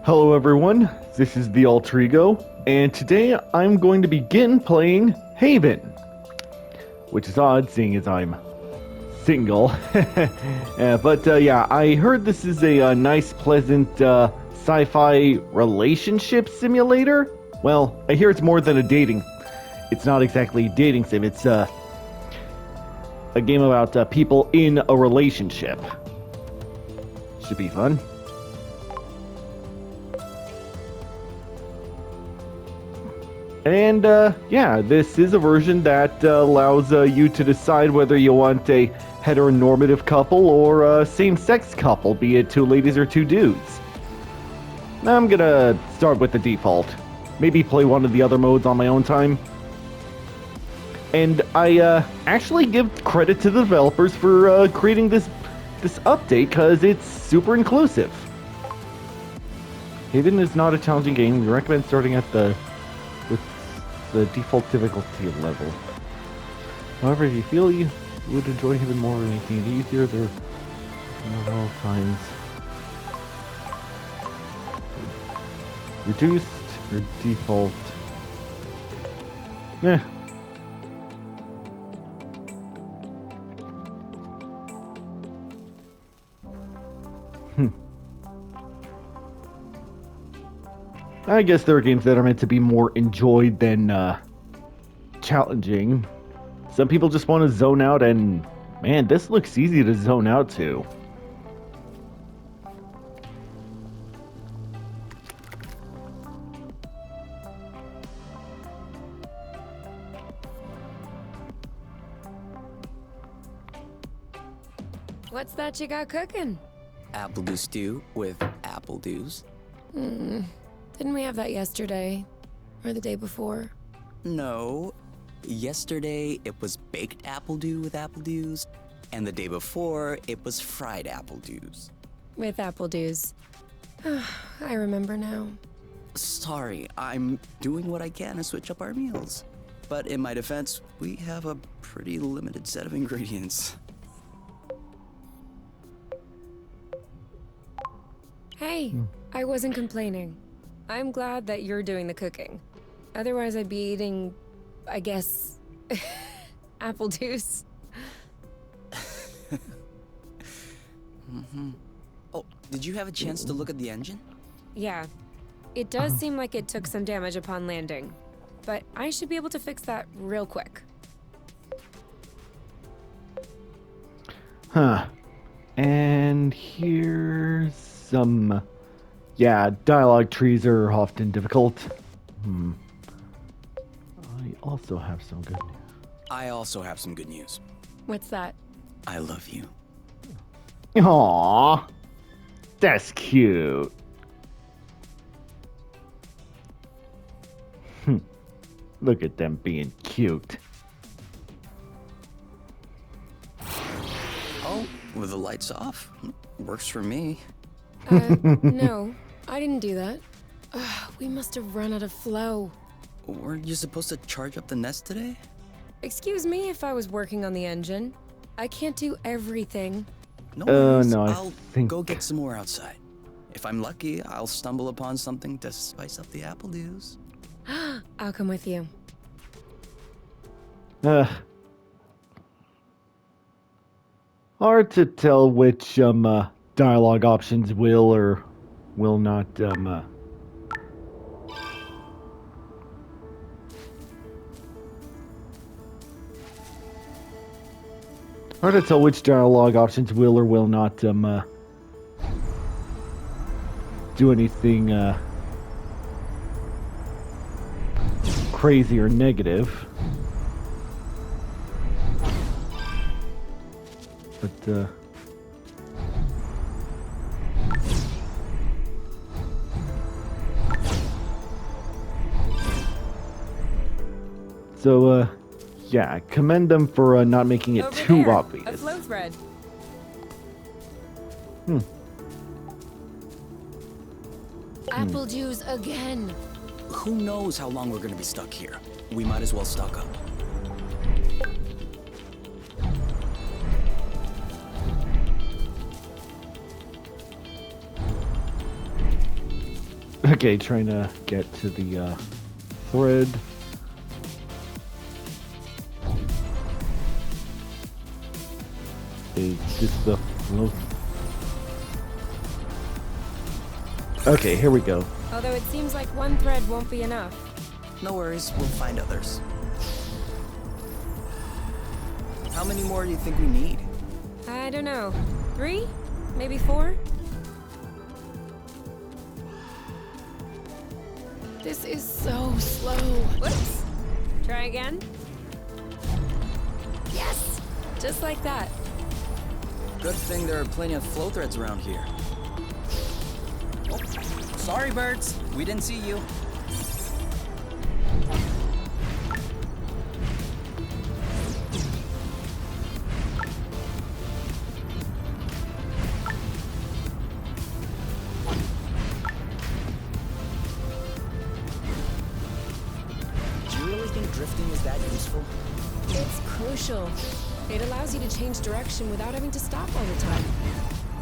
Hello everyone, this is the AlterEgo, and today I'm going to begin playing Haven. Which is odd, seeing as I'm single. Yeah, I heard this is a nice, pleasant sci-fi relationship simulator. Well, I hear it's more than a dating. It's not exactly a dating sim, it's a game about people in a relationship. Should be fun. And yeah, this is a version that allows you to decide whether you want a heteronormative couple or a same-sex couple, be it two ladies or two dudes. I'm gonna start with the default. Maybe play one of the other modes on my own time. And I actually give credit to the developers for creating this update, because it's super inclusive. Haven is not a challenging game. We recommend starting at the default difficulty level. However, if you feel you would enjoy Haven more or making it easier, there are all times. Reduced or default. Eh. I guess there are games that are meant to be more enjoyed than challenging. Some people just want to zone out, and man, this looks easy to zone out to. What's that you got cooking? Apple dew stew with apple dews. Didn't we have that yesterday? Or the day before? No. Yesterday, it was baked apple dew with apple dews, and the day before, it was fried apple dews. With apple dews. I remember now. Sorry, I'm doing what I can to switch up our meals. But in my defense, we have a pretty limited set of ingredients. Hey, I wasn't complaining. I'm glad that you're doing the cooking. Otherwise, I'd be eating, I guess, apple juice. Oh, did you have a chance to look at the engine? Yeah, it does seem like it took some damage upon landing, but I should be able to fix that real quick. Huh. And here's some... Yeah, dialogue trees are often difficult. I also have some good news. I also have some good news. What's that? I love you. Aww. That's cute. Look at them being cute. Oh, with the lights off? Works for me. No, I didn't do that. We must have run out of flow. Weren't you supposed to charge up the nest today? Excuse me if I was working on the engine. I can't do everything. No worries. No, I I'll think... go get some more outside. If I'm lucky, I'll stumble upon something to spice up the apple dews. I'll come with you. Hard to tell which dialogue options will or will not hard to tell which dialogue options will or will not do anything crazy or negative. But so yeah, commend them for not making it Over too there, obvious. a flow thread. Apple juice again. Who knows how long we're gonna be stuck here? We might as well stock up. Okay, trying to get to the thread. Is this the flow? Okay, here we go. Although it seems like one thread won't be enough. No worries, we'll find others. How many more do you think we need? I don't know. 3? Maybe 4? This is so slow. Whoops. Try again. Yes! Just like that. Good thing there are plenty of flow threads around here. Oh, sorry, birds. We didn't see you. Do you really think drifting is that useful? It's crucial. It allows you to change direction without having to stop all the time.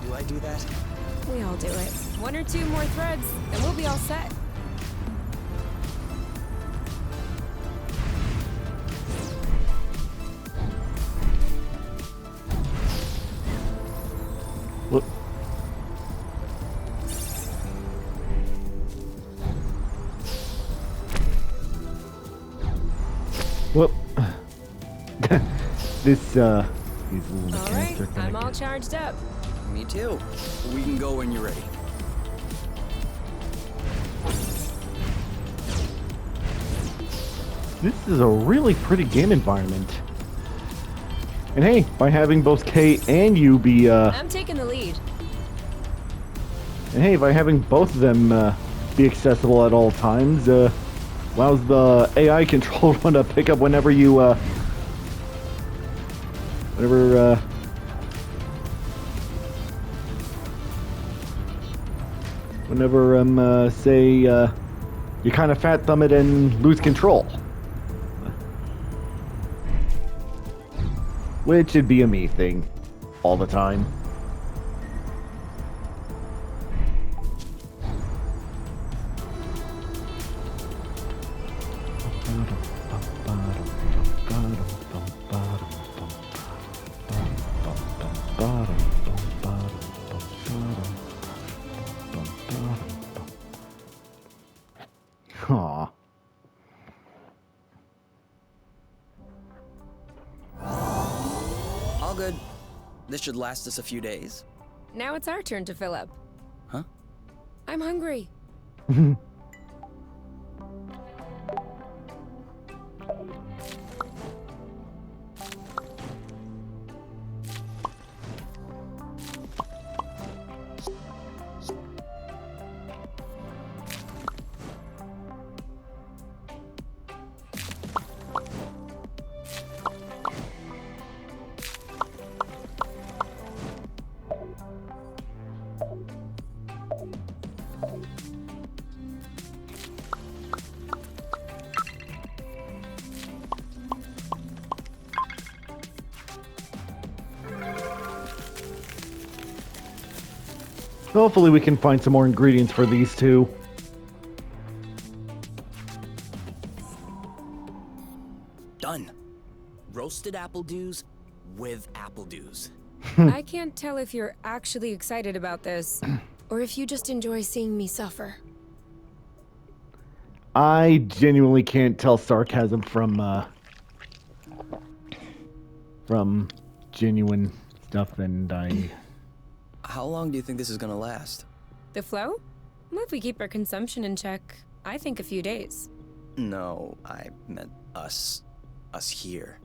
Do I do that? We all do it. 1 or 2 more threads, and we'll be all set. Look. Whoop. These little All right, mechanics are I'm connected. all charged up. Me too. We can go when you're ready. This is a really pretty game environment. And hey, by having both K and you be, I'm taking the lead. and hey, by having both of them be accessible at all times, allows the AI controlled one to pick up whenever you, whenever, say, you kind of fat thumb it and lose control. Which would be a me thing all the time. Aw. All good. This should last us a few days. Now it's our turn to fill up. Huh? I'm hungry. Hopefully we can find some more ingredients for these two. Done. Roasted apple dews with apple dews. I can't tell if you're actually excited about this, or if you just enjoy seeing me suffer. I genuinely can't tell sarcasm from genuine stuff, and I... How long do you think this is gonna last? The flow? Well, if we keep our consumption in check, I think a few days. No, I meant us. Us here.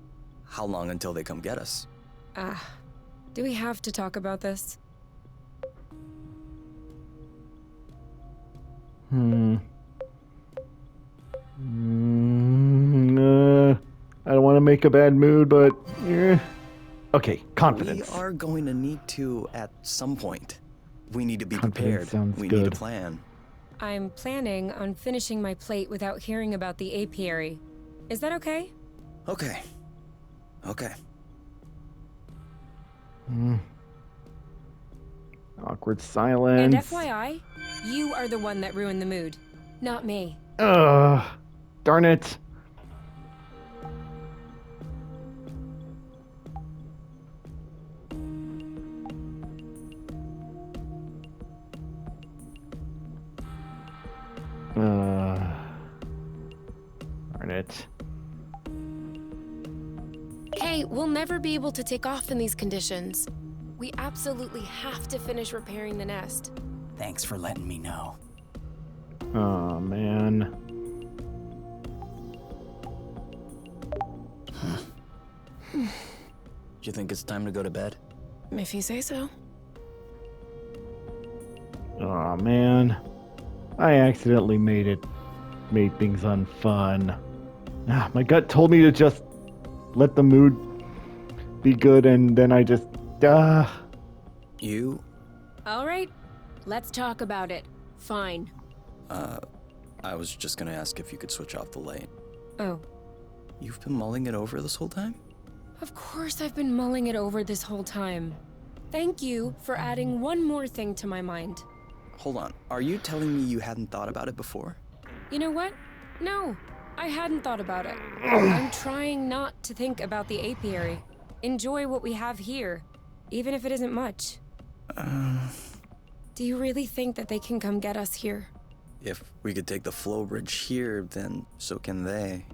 How long until they come get us? Do we have to talk about this? I don't want to make a bad mood, but... Okay, We confidence. are going to need to at some point. We need to be Confidence prepared. sounds We need a good. plan. I'm planning on finishing my plate without hearing about the apiary. Is that okay? Okay. Okay. Awkward silence. And FYI, You are the one that ruined the mood, not me. Ugh. Darn it. Darn it. Hey, we'll never be able to take off in these conditions. We absolutely have to finish repairing the nest. Thanks for letting me know. Oh, man. Do you think it's time to go to bed? If you say so. Oh, man. I accidentally made things unfun. Ah, my gut told me to just let the mood be good, and then I just... You? All right, let's talk about it. Fine. I was just gonna ask if you could switch off the light. Oh. You've been mulling it over this whole time? Of course I've been mulling it over this whole time. Thank you for adding one more thing to my mind. Hold on, are you telling me you hadn't thought about it before? You know what? No, I hadn't thought about it. I'm trying not to think about the apiary. Enjoy what we have here, even if it isn't much. Do you really think that they can come get us here? If we could take the flow bridge here, then so can they.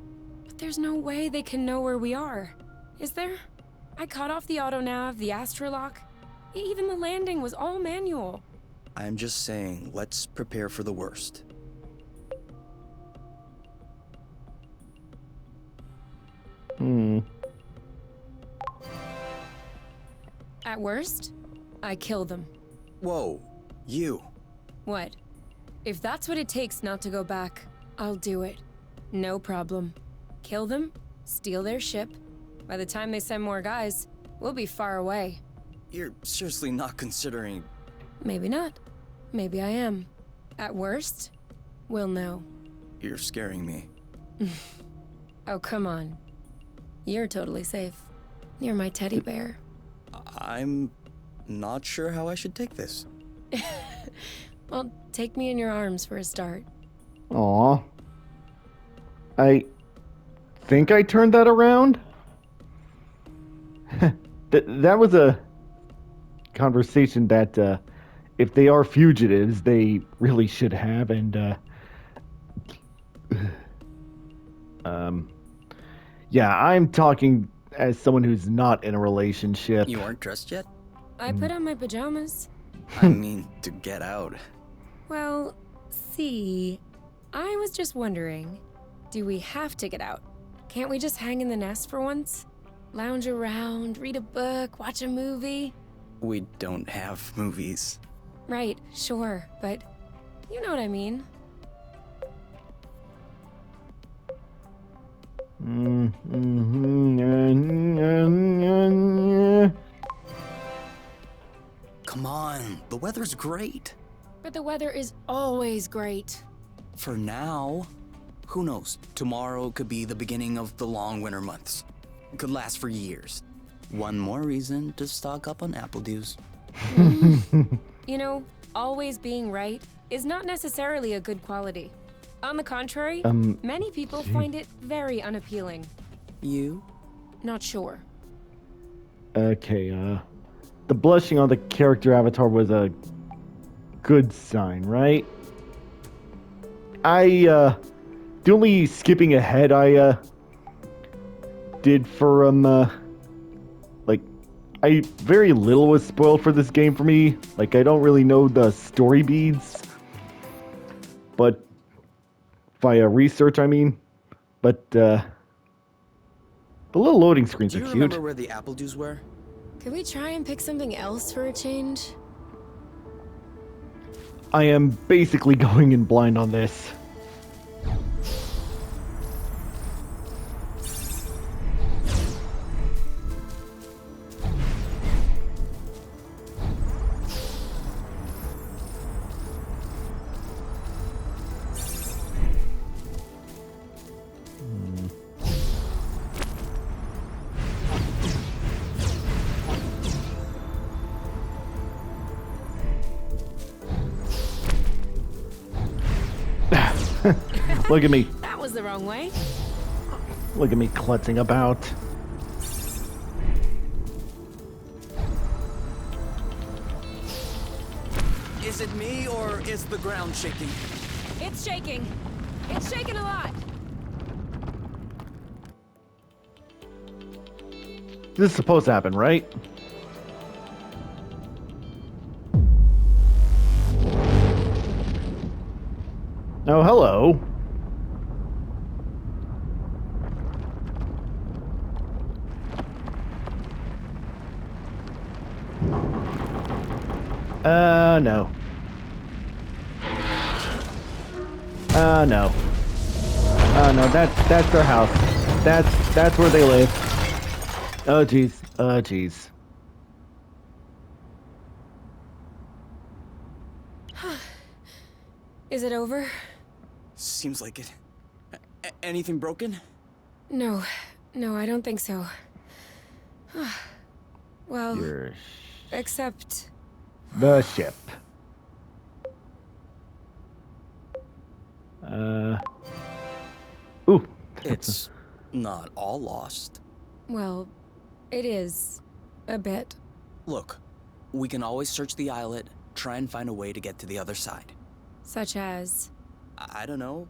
But there's no way they can know where we are. Is there? I cut off the autonav, the astrolock. Even the landing was all manual. I'm just saying, let's prepare for the worst. At worst, I kill them. Whoa, you. What? If that's what it takes not to go back, I'll do it. No problem. Kill them, steal their ship. By the time they send more guys, we'll be far away. You're seriously not considering... Maybe not. Maybe I am. At worst, we'll know. You're scaring me. Oh, come on. You're totally safe. You're my teddy bear. I'm not sure how I should take this. Well, take me in your arms for a start. Aw. I think I turned that around. That was a conversation that if they are fugitives, they really should have, and yeah, I'm talking as someone who's not in a relationship. You aren't dressed yet? I put on my pajamas. I mean, to get out. Well, see, I was just wondering, do we have to get out? Can't we just hang in the nest for once? Lounge around, read a book, watch a movie? We don't have movies. Right, sure, but you know what I mean. Come on, the weather's great. But the weather is always great. For now. Who knows? Tomorrow could be the beginning of the long winter months. It could last for years. One more reason to stock up on apple juice. You know, always being right is not necessarily a good quality. On the contrary, many people find it very unappealing. You? Not sure. Okay, the blushing on the character avatar was a good sign, right? The only skipping ahead I did for like very little was spoiled for this game for me. Like, I don't really know the story beads, but via research, I mean. But the little loading screens Do are you cute. remember where the apple juice were? Could we try and pick something else for a change? I am basically going in blind on this. Look at me. That was the wrong way. Look at me klutzing about. Is it me or is the ground shaking? It's shaking. It's shaking a lot. This is supposed to happen, right? Oh, hello. No. No. No, that's their house. That's where they live. Oh, jeez. Oh, jeez. Is it over? Seems like it. Anything broken? No. No, I don't think so. Well, You're except... the ship. Ooh. It's not all lost. Well, it is. A bit. Look, we can always search the islet, try and find a way to get to the other side. Such as... I don't know.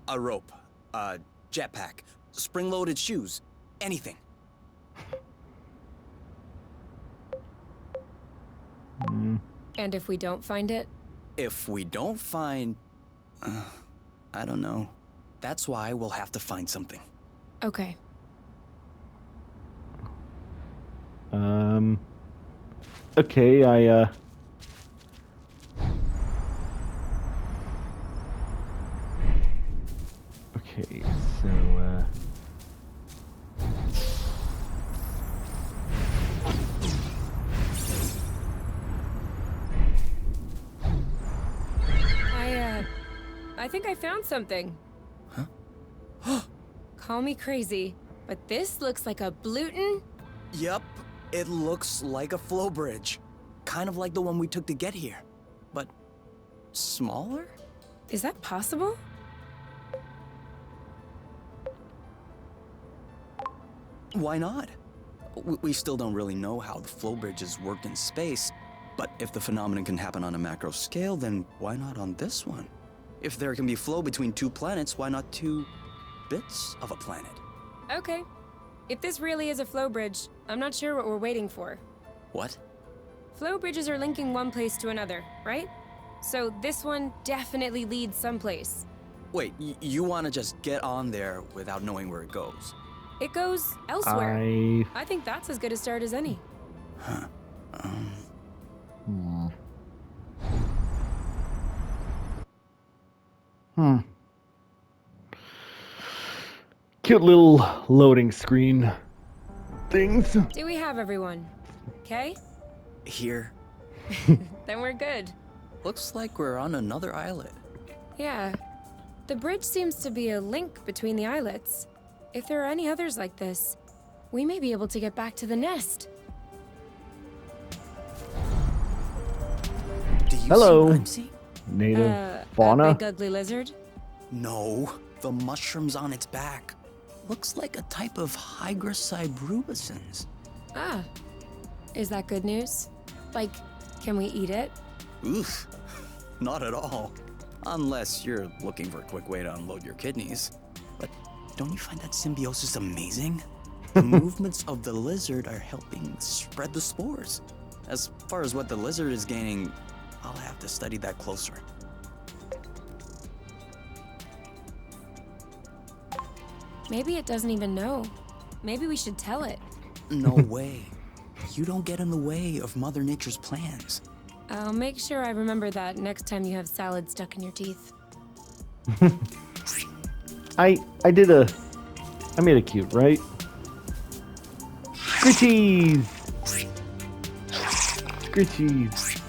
A rope, a jetpack, spring-loaded shoes, anything. And if we don't find it? If we don't find... I don't know. That's why we'll have to find something. Okay. Okay, Okay, so, I think I found something. Huh? Call me crazy, but this looks like a Bluton. Yep, it looks like a flow bridge. Kind of like the one we took to get here. But smaller? Is that possible? Why not? We still don't really know how the flow bridges work in space, but if the phenomenon can happen on a macro scale, then why not on this one? If there can be flow between two planets, why not two bits of a planet? Okay. If this really is a flow bridge, I'm not sure what we're waiting for. What? Flow bridges are linking one place to another, right? So this one definitely leads someplace. Wait, you want to just get on there without knowing where it goes? It goes elsewhere. I think that's as good a start as any. Huh. Cute little loading screen things. Do we have everyone? Okay? Here. Then we're good. Looks like we're on another islet. Yeah. The bridge seems to be a link between the islets. If there are any others like this, we may be able to get back to the nest. Do you Hello. see what I'm seeing? Native fauna. A big ugly lizard? No, the mushrooms on its back. Looks like a type of hygroscybrubicins. Ah. Is that good news? Like, can we eat it? Oof, not at all. Unless you're looking for a quick way to unload your kidneys. But don't you find that symbiosis amazing? The movements of the lizard are helping spread the spores. As far as what the lizard is gaining, I'll have to study that closer. Maybe it doesn't even know. Maybe we should tell it. No way. You don't get in the way of Mother Nature's plans. I'll make sure I remember that next time you have salad stuck in your teeth. I made it cute, right? Scritchies! Scritchies.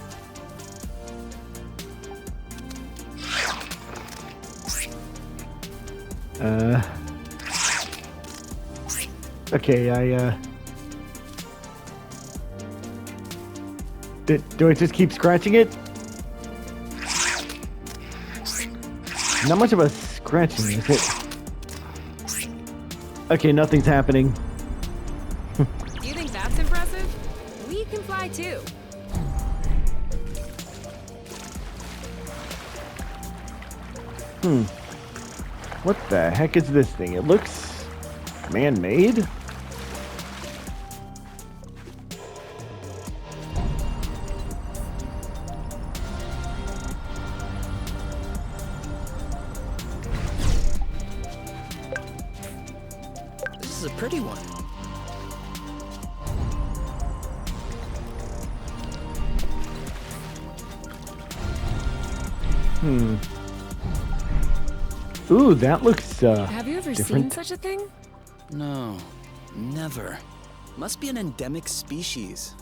Okay, do I just keep scratching it? Not much of a scratching, is it? Okay, nothing's happening. Do you think that's impressive? We can fly too. What the heck is this thing? It looks man-made? This is a pretty one. Ooh, that looks, Have you ever different. seen such a thing? No, never. Must be an endemic species.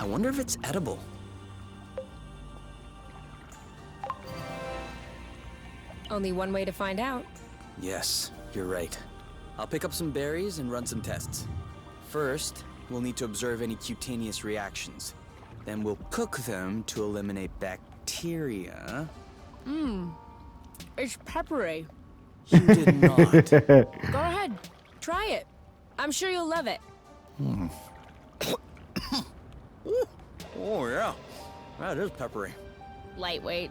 I wonder if it's edible. Only one way to find out. Yes, you're right. I'll pick up some berries and run some tests. First, we'll need to observe any cutaneous reactions. Then we'll cook them to eliminate bacteria. It's peppery. You did not. Go ahead, try it. I'm sure you'll love it. Oh yeah, that is peppery. Lightweight.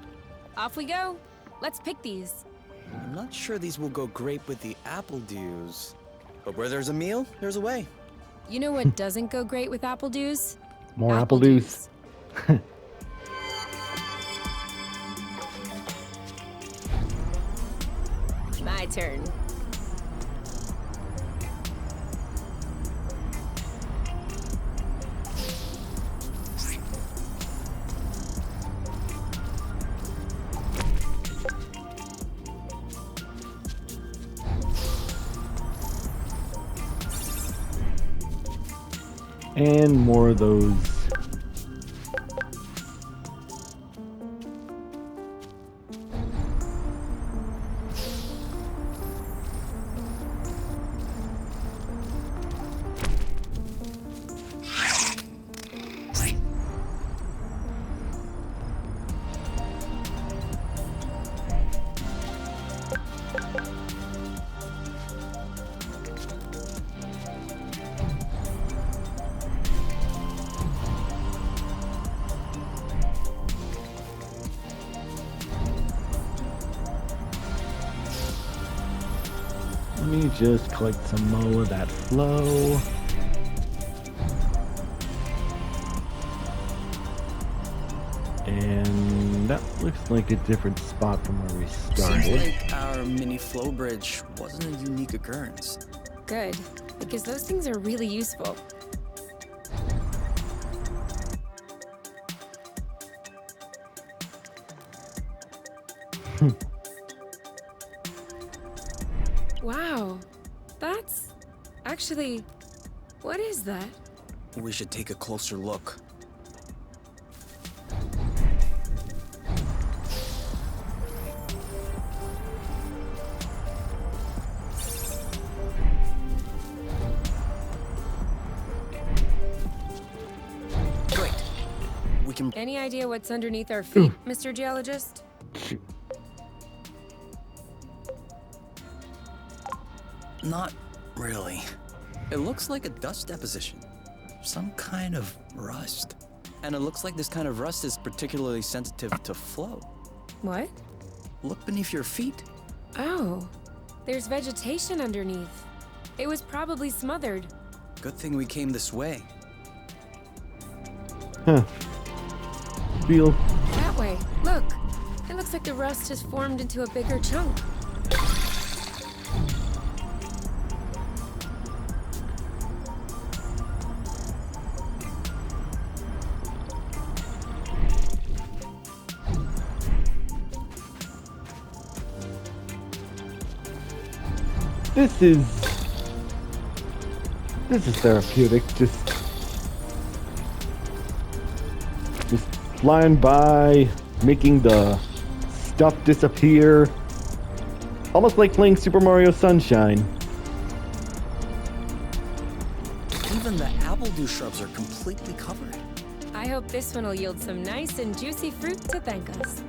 Off we go. Let's pick these. I'm not sure these will go great with the apple dews. But where there's a meal, there's a way. You know what doesn't go great with apple dews? more apple dews. My turn. And more of those. Let me just collect some more of that flow. And that looks like a different spot from where we Seems started. like our mini flow bridge wasn't a unique occurrence. Good, because those things are really useful. Wow, that's actually, what is that? We should take a closer look. Great. We can... Any idea what's underneath our feet, Mr. Geologist? Not really. It looks like a dust deposition. Some kind of rust. And it looks like this kind of rust is particularly sensitive to flow. What? Look beneath your feet. Oh, there's vegetation underneath. It was probably smothered. Good thing we came this way. Huh. Feel. That way, look. It looks like the rust has formed into a bigger chunk. This is therapeutic. Just flying by, making the stuff disappear. Almost like playing Super Mario Sunshine. Even the apple dew shrubs are completely covered. I hope this one will yield some nice and juicy fruit to thank us.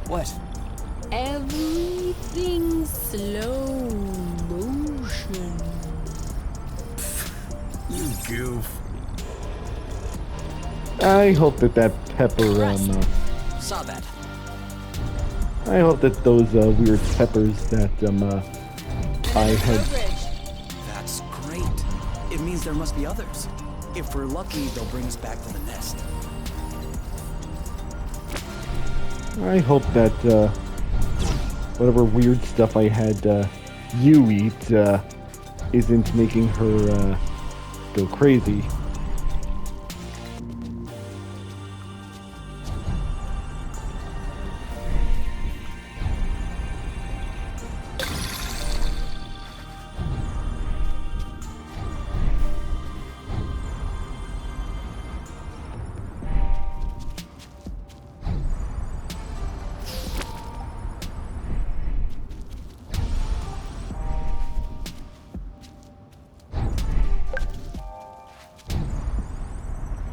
What? Everything's slow motion. You goof. I hope that pepper, Saw that. I hope that those, weird peppers that, I had... That's great. It means there must be others. If we're lucky, they'll bring us back to the nest. I hope that, whatever weird stuff I had, you eat, isn't making her, go crazy.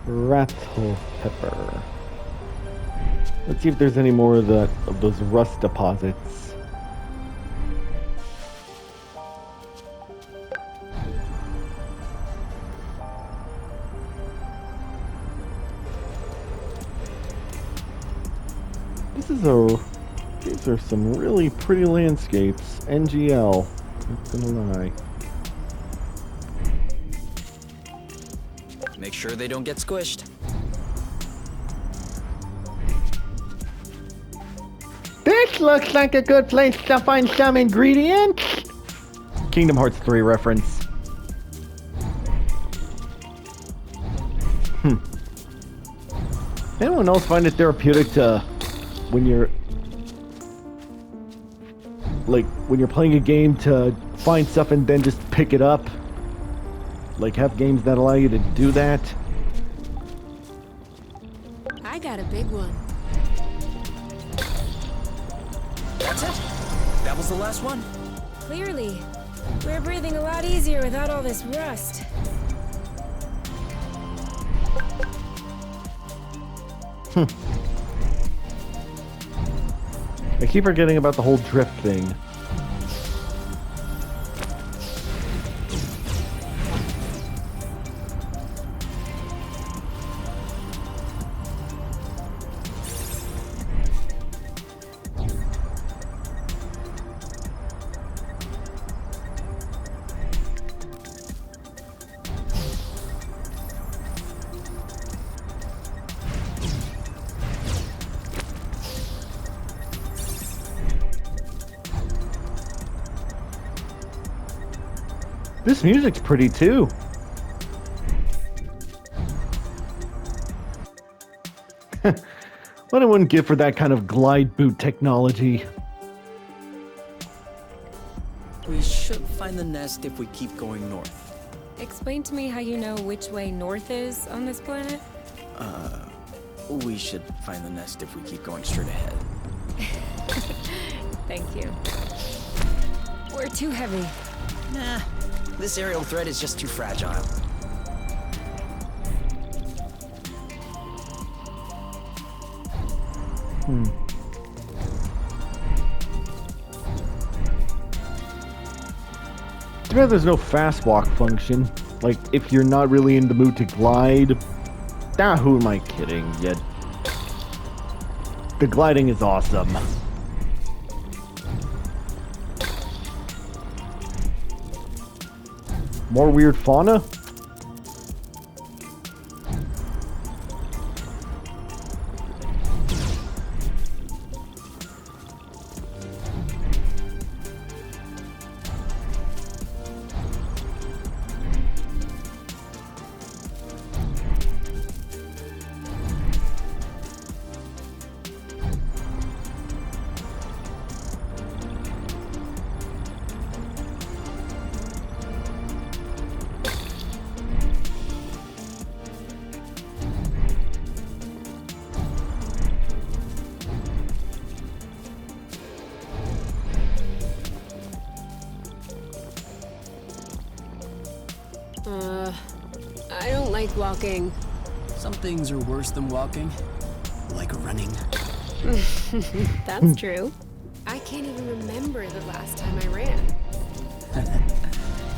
Rattle pepper. Let's see if there's any more of those rust deposits. These are some really pretty landscapes. NGL. Not gonna lie. Make sure they don't get squished. This looks like a good place to find some ingredients. Kingdom Hearts 3 reference. Anyone else find it therapeutic to, when you're playing a game, to find stuff and then just pick it up? Like, have games that allow you to do that? I got a big one. That's it. That was the last one. Clearly. We're breathing a lot easier without all this rust. I keep forgetting about the whole drift thing. This music's pretty too. What I wouldn't give for that kind of glide boot technology. We should find the nest if we keep going north. Explain to me how you know which way north is on this planet? We should find the nest if we keep going straight ahead. Thank you. We're too heavy. Nah, this aerial thread is just too fragile. Too bad there's no fast walk function. Like, if you're not really in the mood to glide. Ah, who am I kidding? Yet the gliding is awesome. More weird fauna? I don't like walking. Some things are worse than walking, like running. That's true. I can't even remember the last time I ran.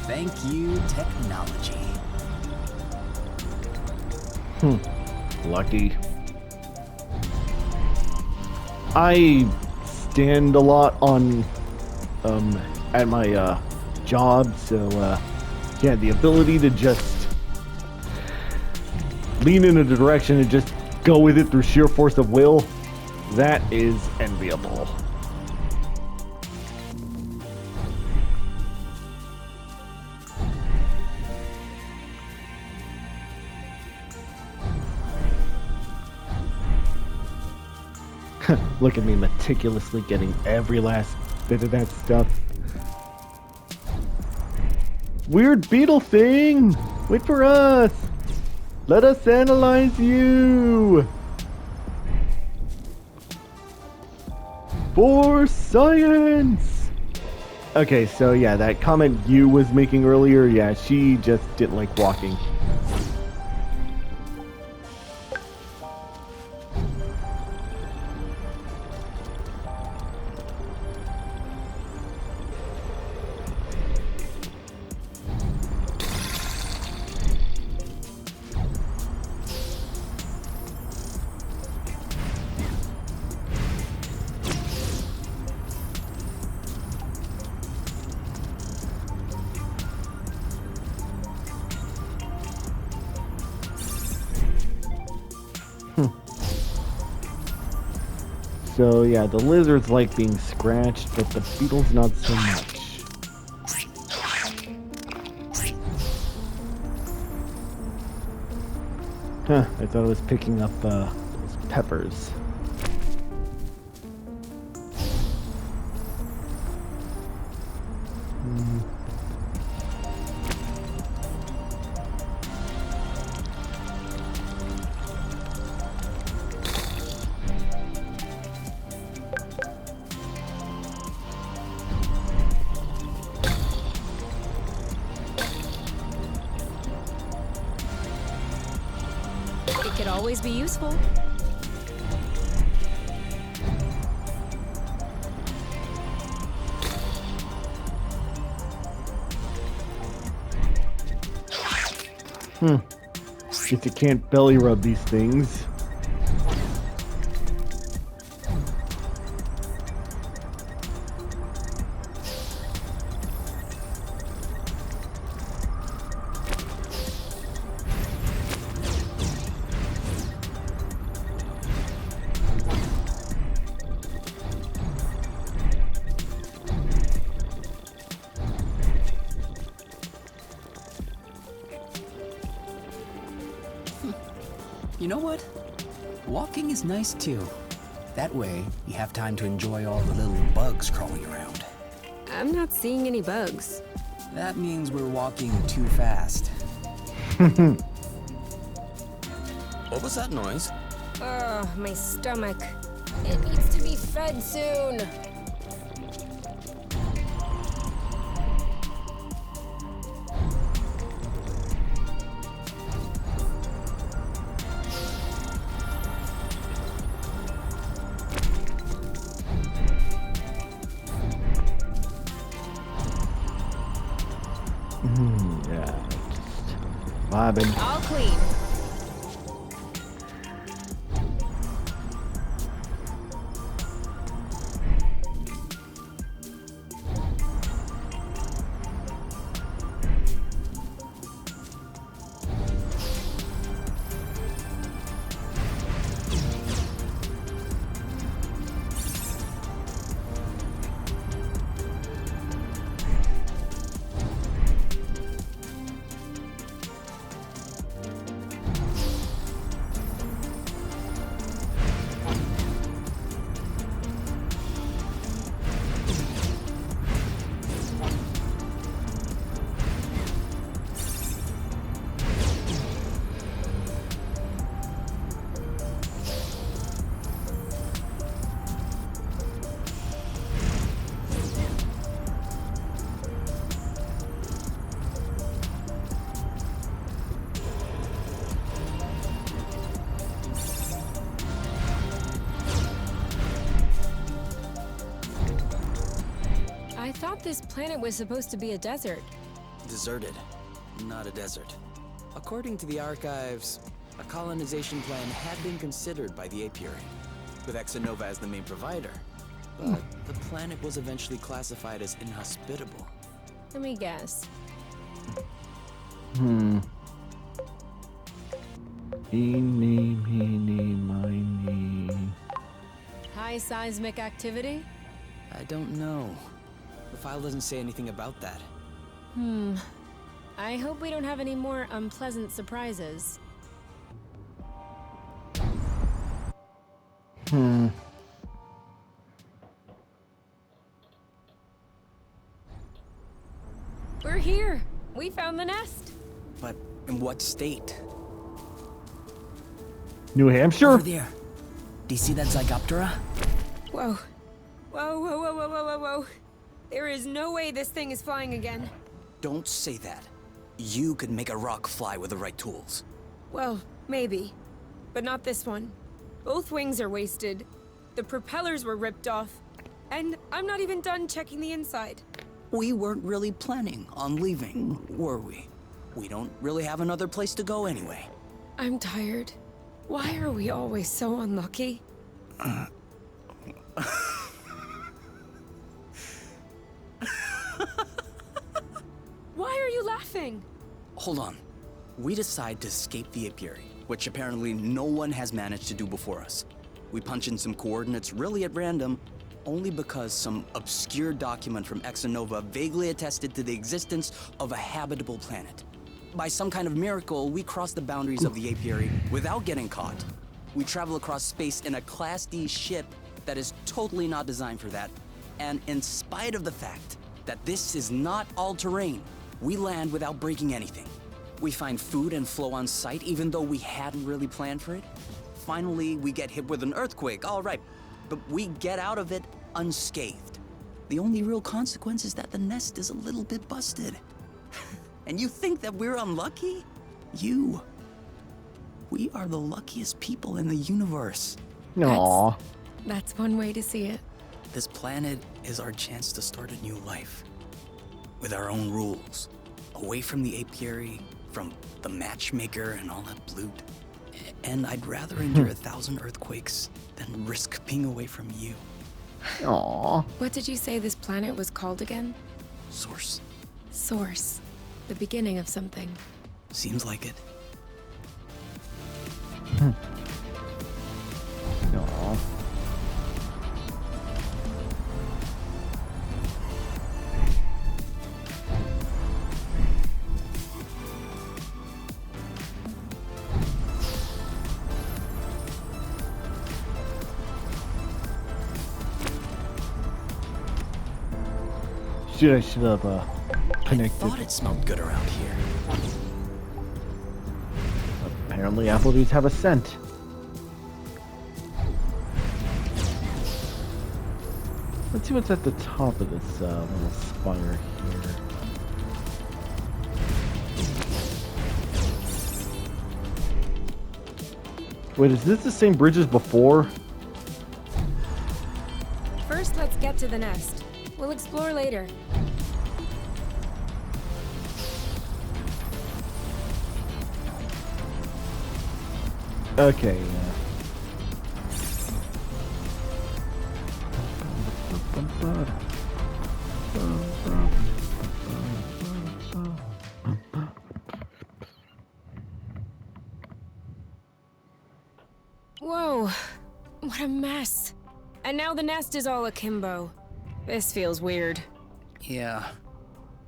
Thank you, technology. Lucky. I stand a lot on at my job, so yeah, the ability to just lean in a direction and just go with it through sheer force of will, that is enviable. Look at me meticulously getting every last bit of that stuff. Weird beetle thing! Wait for us! Let us analyze you! For science! Okay, so yeah, that comment you was making earlier, yeah, she just didn't like walking. So yeah, the lizards like being scratched, but the beetles not so much. Huh, I thought I was picking up those peppers. It could always be useful. Guess you can't belly rub these things. You know what? Walking is nice too. That way, you have time to enjoy all the little bugs crawling around. I'm not seeing any bugs. That means we're walking too fast. What was that noise? Ugh, my stomach. It needs to be fed soon. Yeah, just vibing. All clean. this planet was supposed to be a desert. Deserted, not a desert. According to the archives, a colonization plan had been considered by the apiary, with Exonova as the main provider. But the planet was eventually classified as inhospitable. Let me guess. Eeny, meeny, miny. High seismic activity? I don't know. The file doesn't say anything about that. I hope we don't have any more unpleasant surprises. We're here. We found the nest. But in what state? New Hampshire? Over there. Do you see that Zygoptera? Whoa. Whoa, whoa, whoa, whoa, whoa, whoa, whoa. There is no way this thing is flying again. Don't say that. You could make a rock fly with the right tools. Well, maybe. But not this one. Both wings are wasted. The propellers were ripped off. And I'm not even done checking the inside. We weren't really planning on leaving, were we? We don't really have another place to go anyway. I'm tired. Why are we always so unlucky? Why are you laughing? Hold on. We decide to escape the apiary, which apparently no one has managed to do before us. We punch in some coordinates really at random, only because some obscure document from Exonova vaguely attested to the existence of a habitable planet. By some kind of miracle, we cross the boundaries of the apiary without getting caught. We travel across space in a Class D ship that is totally not designed for that. And in spite of the fact that this is not all-terrain, we land without breaking anything. We find food and flow on site even though we hadn't really planned for it. Finally, we get hit with an earthquake, all right, but we get out of it unscathed. The only real consequence is that the nest is a little bit busted. And you think that we're unlucky? We are the luckiest people in the universe. Aww. That's one way to see it. This planet is our chance to start a new life. With our own rules. Away from the apiary, from the matchmaker and all that loot. And I'd rather endure 1,000 earthquakes than risk being away from you. Aww. What did you say this planet was called again? Source. Source. The beginning of something. Seems like it. Aww. I should have connected. I thought it smelled good around here. Apparently Applebee's have a scent. Let's see what's at the top of this little spire here. Wait, is this the same bridge as before? First, let's get to the nest. We'll explore later. Okay. Whoa, what a mess. And now the nest is all akimbo. This feels weird. Yeah.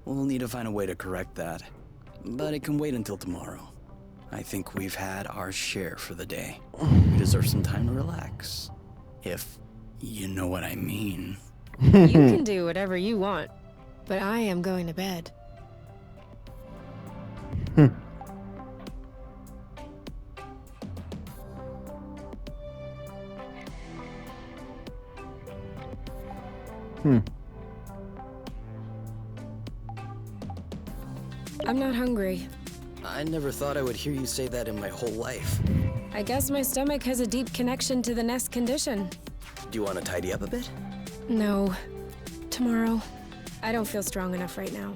We'll need to find a way to correct that. But it can wait until tomorrow. I think we've had our share for the day. We deserve some time to relax. If you know what I mean. You can do whatever you want, but I am going to bed. I'm not hungry. I never thought I would hear you say that in my whole life. I guess my stomach has a deep connection to the nest condition. Do you want to tidy up a bit? No. Tomorrow. I don't feel strong enough right now.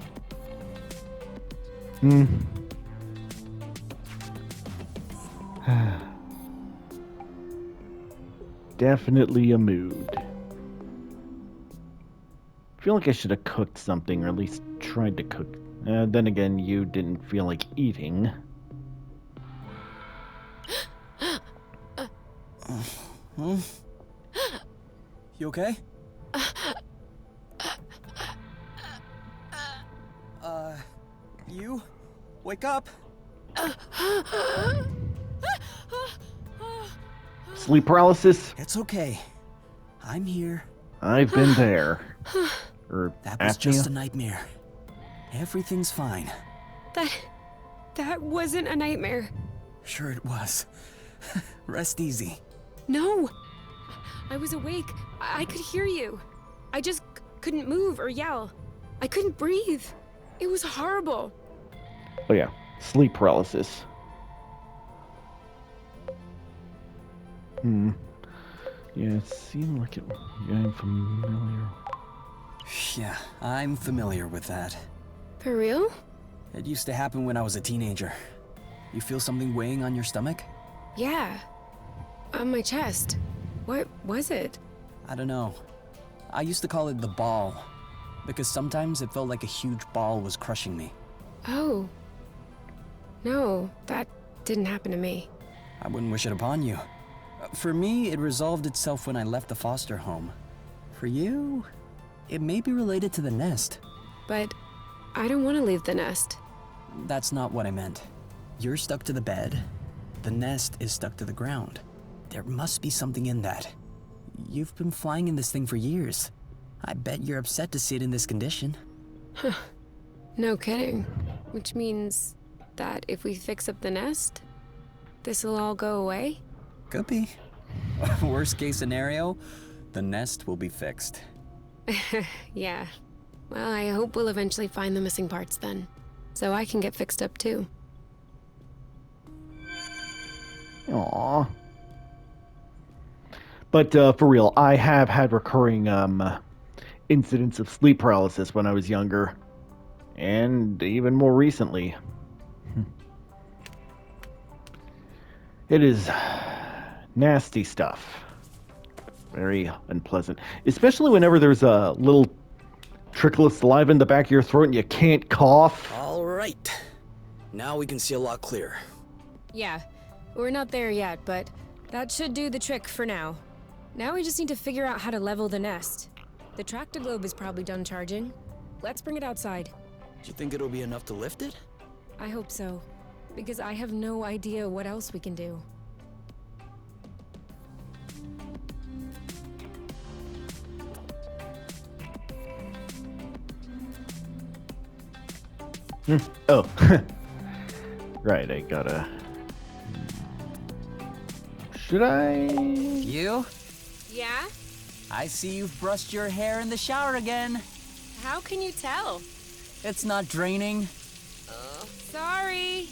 Definitely a mood. I feel like I should have cooked something, or at least tried to cook. Then again, you didn't feel like eating. You okay? You? Wake up! Sleep paralysis? It's okay. I'm here. I've been there. Or That was apnea? just a nightmare. Everything's fine. That wasn't a nightmare. Sure it was. Rest easy. No! I was awake. I could hear you. I just couldn't move or yell. I couldn't breathe. It was horrible. Oh yeah, sleep paralysis. Yeah, it seemed like I'm familiar. Yeah, I'm familiar with that. For real? It used to happen when I was a teenager. You feel something weighing on your stomach? Yeah. On my chest. What was it? I don't know. I used to call it the ball, because sometimes it felt like a huge ball was crushing me. Oh. No, that didn't happen to me. I wouldn't wish it upon you. For me, it resolved itself when I left the foster home. For you, it may be related to the nest. But I don't want to leave the nest. That's not what I meant. You're stuck to the bed. The nest is stuck to the ground. There must be something in that. You've been flying in this thing for years. I bet you're upset to see it in this condition. No kidding. Which means that if we fix up the nest, this'll all go away? Could be. Worst case scenario, the nest will be fixed. Yeah. Well, I hope we'll eventually find the missing parts then. So I can get fixed up too. Aww. But for real, I have had recurring incidents of sleep paralysis when I was younger. And even more recently. It is nasty stuff. Very unpleasant. Especially whenever there's a little trickle of saliva in the back of your throat and you can't cough. All right. Now we can see a lot clearer. Yeah. We're not there yet, but that should do the trick for now. Now we just need to figure out how to level the nest. The tractoglobe is probably done charging. Let's bring it outside. Do you think it'll be enough to lift it? I hope so, because I have no idea what else we can do. Oh. Right, I gotta... Should I... You? Yeah? I see you've brushed your hair in the shower again. How can you tell? It's not draining. Sorry.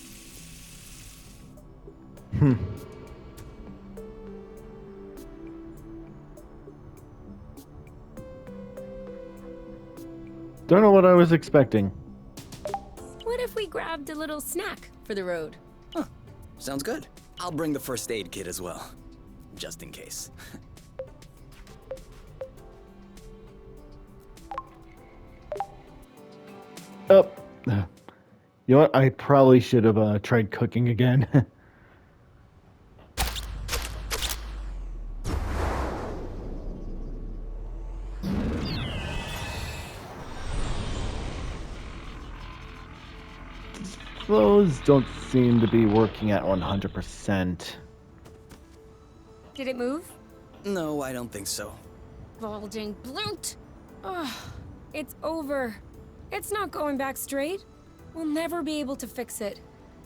Don't know what I was expecting. What if we grabbed a little snack for the road? Huh. Sounds good. I'll bring the first aid kit as well, just in case. Oh. You know what? I probably should have tried cooking again. Those don't seem to be working at 100%. Did it move? No, I don't think so. Bulging bloat! Ugh, it's over. It's not going back straight. We'll never be able to fix it.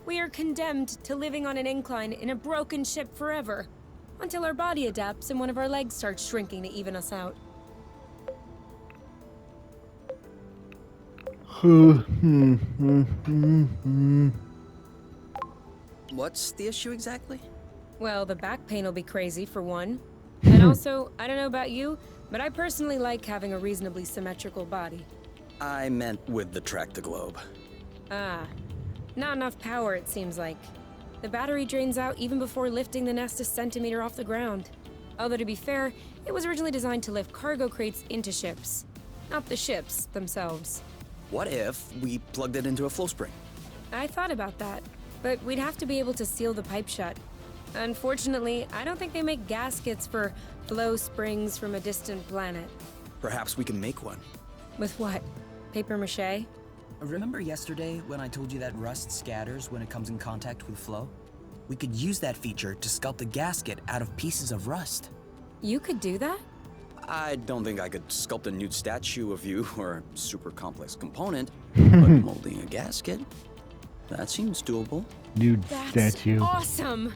We are condemned to living on an incline in a broken ship forever, until our body adapts and one of our legs starts shrinking to even us out. What's the issue exactly? Well, the back pain will be crazy, for one. And also, I don't know about you, but I personally like having a reasonably symmetrical body. I meant with the track-to-globe. Ah, not enough power, it seems like. The battery drains out even before lifting the nest a centimeter off the ground. Although to be fair, it was originally designed to lift cargo crates into ships, not the ships themselves. What if we plugged it into a flow spring? I thought about that, but we'd have to be able to seal the pipe shut. Unfortunately, I don't think they make gaskets for flow springs from a distant planet. Perhaps we can make one. With what? Paper mache? Remember yesterday when I told you that rust scatters when it comes in contact with flow? We could use that feature to sculpt a gasket out of pieces of rust. You could do that? I don't think I could sculpt a nude statue of you or a super complex component, but molding a gasket, that seems doable. Nude That's statue. awesome!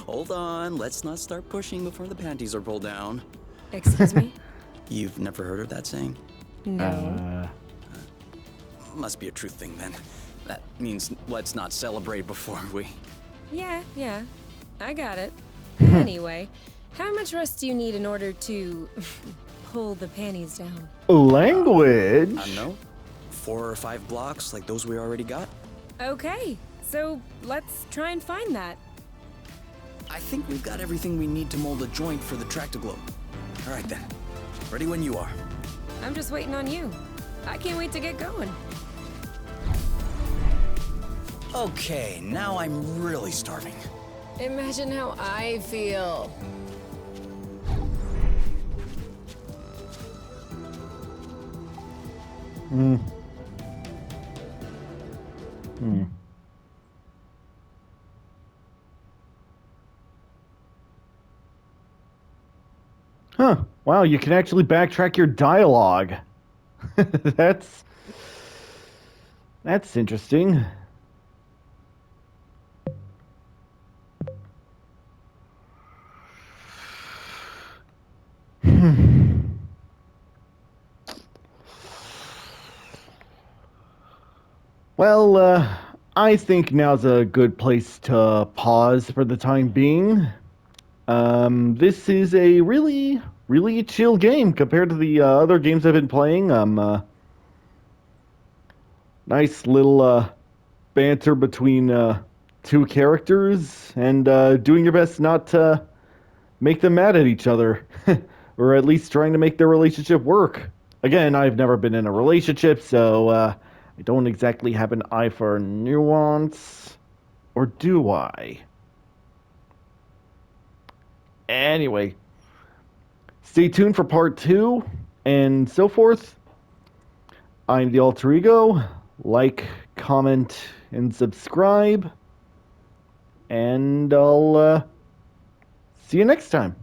Hold on, let's not start pushing before the panties are pulled down. Excuse me? You've never heard of that saying? No. Must be a true thing then. That means let's not celebrate before we... Yeah, I got it. Anyway, how much rust do you need in order to pull the panties down? Language? I don't know. 4 or 5 blocks like those we already got? Okay, so let's try and find that. I think we've got everything we need to mold a joint for the track-to-globe. All right then. Ready when you are. I'm just waiting on you. I can't wait to get going. Okay, now I'm really starving. Imagine how I feel. Huh. Wow, you can actually backtrack your dialogue. That's interesting. Well, I think now's a good place to pause for the time being. This is a really, really chill game compared to the other games I've been playing. Nice little banter between two characters, and doing your best not to make them mad at each other, or at least trying to make their relationship work. Again, I've never been in a relationship, so I don't exactly have an eye for nuance. Or do I? Anyway, stay tuned for part 2 and so forth. I'm the AlterEgo. Like, comment, and subscribe. And I'll see you next time.